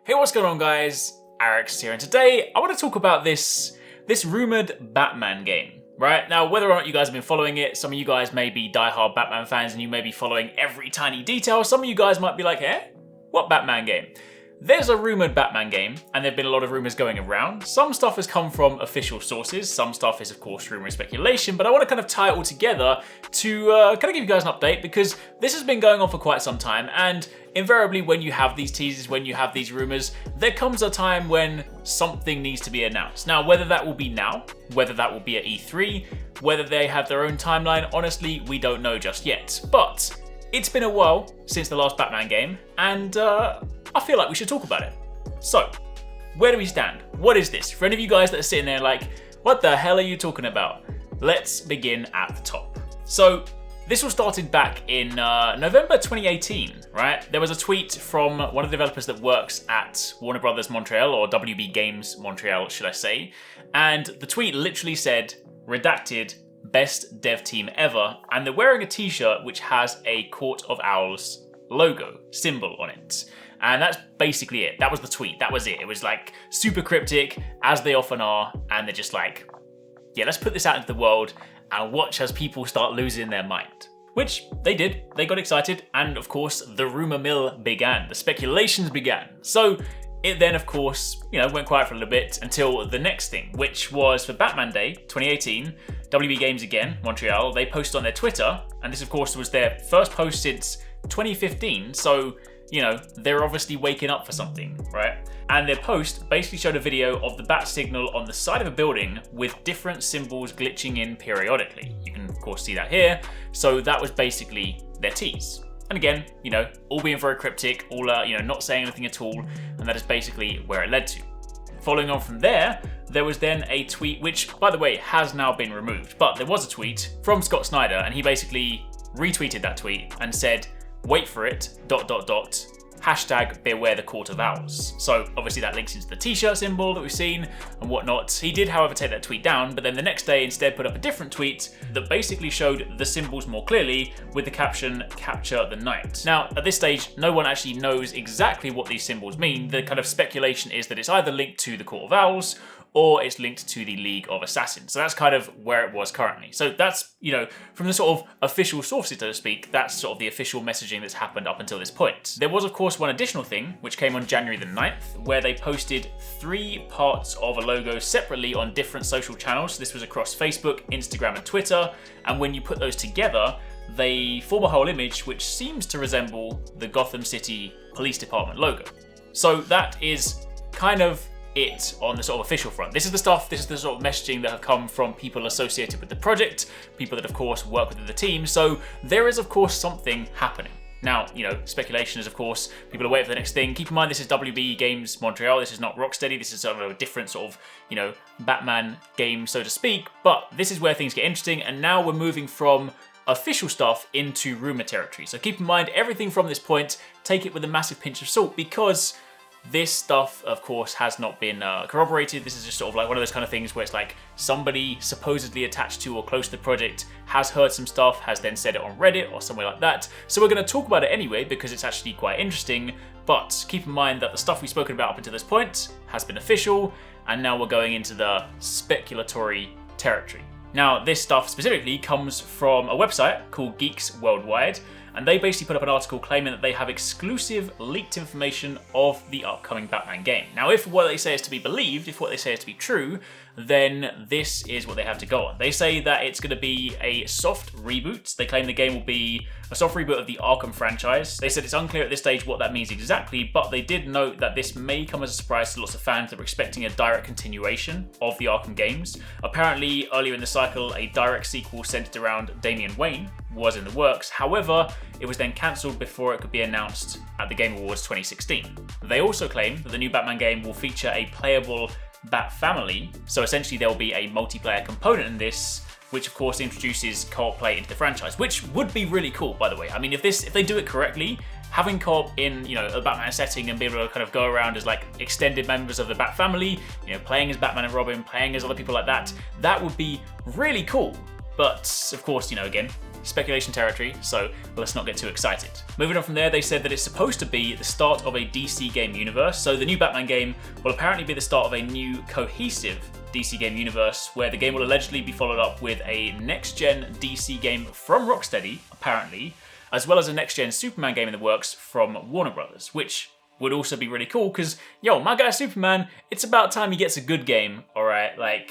Hey, what's going on, guys? Arekkz here, and today I want to talk about this rumoured Batman game. Right? Now, whether or not you guys have been following it, some of you guys may be diehard Batman fans and you may be following every tiny detail. Some of you guys might be like, what Batman game? There's a rumoured Batman game, and there have been a lot of rumours going around. Some stuff has come from official sources, some stuff is of course rumour and speculation, but I want to kind of tie it all together to kind of give you guys an update, because this has been going on for quite some time, and invariably when you have these teasers, when you have these rumours, there comes a time when something needs to be announced. Now, whether that will be now, whether that will be at E3, whether they have their own timeline, honestly, we don't know just yet. But it's been a while since the last Batman game, and I feel like we should talk about it. So, where do we stand? What is this? For any of you guys that are sitting there like, what the hell are you talking about? Let's begin at the top. So, this was started back in November 2018, right? There was a tweet from one of the developers that works at Warner Brothers Montreal, or WB Games Montreal, should I say. And the tweet literally said, redacted, best dev team ever. And they're wearing a t-shirt which has a Court of Owls logo, symbol on it. And that's basically it. That was the tweet. That was it. It was like super cryptic, as they often are. And they're just like, yeah, let's put this out into the world and watch as people start losing their mind. Which they did. They got excited. And of course, the rumor mill began. The speculations began. So it then, of course, went quiet for a little bit until the next thing, which was for Batman Day 2018, WB Games again, Montreal, they posted on their Twitter. And this, of course, was their first post since 2015. So they're obviously waking up for something, right? And their post basically showed a video of the bat signal on the side of a building with different symbols glitching in periodically. You can, of course, see that here. So that was basically their tease. And again, all being very cryptic, all, not saying anything at all. And that is basically where it led to. Following on from there, there was then a tweet, which, by the way, has now been removed. But there was a tweet from Scott Snyder, and he basically retweeted that tweet and said, wait for it, .. hashtag beware the Court of Owls. So obviously that links into the t-shirt symbol that we've seen and whatnot. He did, however, take that tweet down, but then the next day instead put up a different tweet that basically showed the symbols more clearly with the caption, capture the night. Now, at this stage, no one actually knows exactly what these symbols mean. The kind of speculation is that it's either linked to the Court of Owls or it's linked to the League of Assassins. So that's kind of where it was currently. So that's, from the sort of official sources, so to speak, that's sort of the official messaging that's happened up until this point. There was, of course, one additional thing, which came on January the 9th, where they posted 3 parts of a logo separately on different social channels. This was across Facebook, Instagram, and Twitter. And when you put those together, they form a whole image which seems to resemble the Gotham City Police Department logo. So that is kind of it on the sort of official front. This is the stuff, this is the sort of messaging that have come from people associated with the project, people that of course work within the team, so there is of course something happening. Now, speculation is of course, people are waiting for the next thing. Keep in mind this is WB Games Montreal, this is not Rocksteady, this is sort of a different sort of, Batman game, so to speak, but this is where things get interesting, and now we're moving from official stuff into rumor territory. So keep in mind, everything from this point, take it with a massive pinch of salt, because this stuff, of course, has not been corroborated. This is just sort of like one of those kind of things where it's like somebody supposedly attached to or close to the project has heard some stuff, has then said it on Reddit or somewhere like that. So we're going to talk about it anyway because it's actually quite interesting. But keep in mind that the stuff we've spoken about up until this point has been official, and now we're going into the speculatory territory. Now, this stuff specifically comes from a website called Geeks Worldwide, and they basically put up an article claiming that they have exclusive leaked information of the upcoming Batman game. Now, if what they say is to be believed, if what they say is to be true, then this is what they have to go on. They say that it's going to be a soft reboot. They claim the game will be a soft reboot of the Arkham franchise. They said it's unclear at this stage what that means exactly, but they did note that this may come as a surprise to lots of fans that were expecting a direct continuation of the Arkham games. Apparently, earlier in the cycle, a direct sequel centered around Damian Wayne was in the works. However, it was then cancelled before it could be announced at the Game Awards 2016. They also claim that the new Batman game will feature a playable Bat family, so essentially there will be a multiplayer component in this, which of course introduces co-op play into the franchise, which would be really cool, by the way. I mean, if they do it correctly, having co-op in, a Batman setting and be able to kind of go around as like extended members of the Bat family, playing as Batman and Robin, playing as other people like that, that would be really cool. But of course, again, speculation territory, so let's not get too excited. Moving on from there, they said that it's supposed to be the start of a DC game universe, so the new Batman game will apparently be the start of a new cohesive DC game universe, where the game will allegedly be followed up with a next-gen DC game from Rocksteady, apparently, as well as a next-gen Superman game in the works from Warner Brothers, which would also be really cool, because, yo, my guy Superman, it's about time he gets a good game, alright? Like,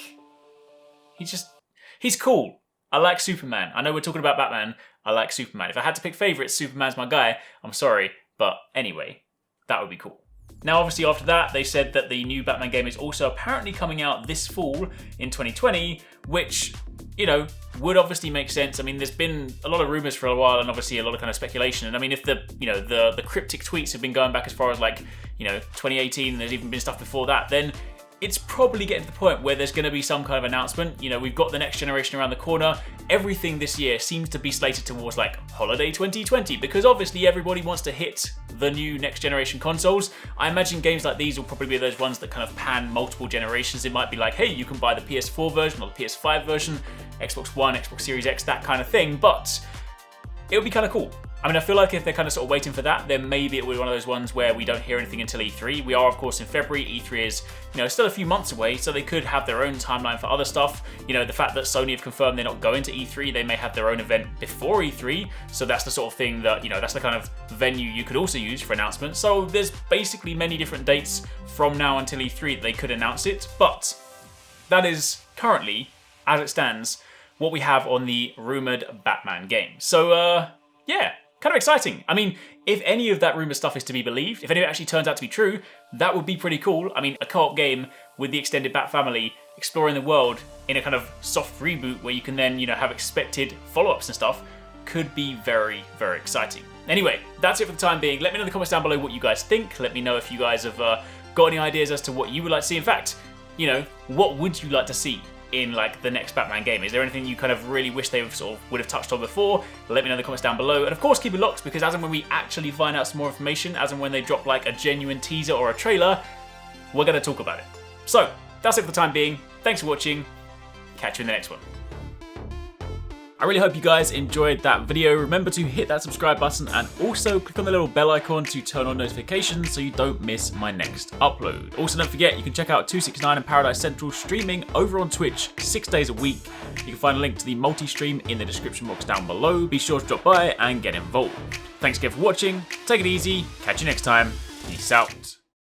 he's cool. I like Superman. I know we're talking about Batman. I like Superman. If I had to pick favourites, Superman's my guy. I'm sorry. But anyway, that would be cool. Now, obviously, after that, they said that the new Batman game is also apparently coming out this fall in 2020, which, you know, would obviously make sense. I mean, there's been a lot of rumours for a while and obviously a lot of kind of speculation. And I mean, if the cryptic tweets have been going back as far as 2018, and there's even been stuff before that, then it's probably getting to the point where there's going to be some kind of announcement. You know, we've got the next generation around the corner. Everything this year seems to be slated towards holiday 2020, because obviously everybody wants to hit the new next generation consoles. I imagine games like these will probably be those ones that kind of pan multiple generations. It might be like, hey, you can buy the PS4 version or the PS5 version, Xbox One, Xbox Series X, that kind of thing, but it would be kind of cool. I mean, I feel like if they're kind of sort of waiting for that, then maybe it will be one of those ones where we don't hear anything until E3. We are, of course, in February. E3 is, still a few months away, so they could have their own timeline for other stuff. The fact that Sony have confirmed they're not going to E3, they may have their own event before E3, so that's the sort of thing that, that's the kind of venue you could also use for announcements. So there's basically many different dates from now until E3 that they could announce it, but that is currently, as it stands, what we have on the rumoured Batman game. So, yeah. Kind of exciting. I mean, if any of that rumour stuff is to be believed, if any of it actually turns out to be true, that would be pretty cool. I mean, a co-op game with the extended Bat family exploring the world in a kind of soft reboot where you can then, have expected follow-ups and stuff could be very, very exciting. Anyway, that's it for the time being. Let me know in the comments down below what you guys think. Let me know if you guys have got any ideas as to what you would like to see. In fact, what would you like to see in the next Batman game? Is there anything you kind of really wish they would have touched on before? Let me know in the comments down below. And of course, keep it locked, because as and when we actually find out some more information, as and when they drop a genuine teaser or a trailer, we're going to talk about it. So, that's it for the time being. Thanks for watching. Catch you in the next one. I really hope you guys enjoyed that video. Remember to hit that subscribe button and also click on the little bell icon to turn on notifications so you don't miss my next upload. Also, don't forget, you can check out 269 and Paradise Central streaming over on Twitch 6 days a week. You can find a link to the multi-stream in the description box down below. Be sure to drop by and get involved. Thanks again for watching. Take it easy. Catch you next time. Peace out.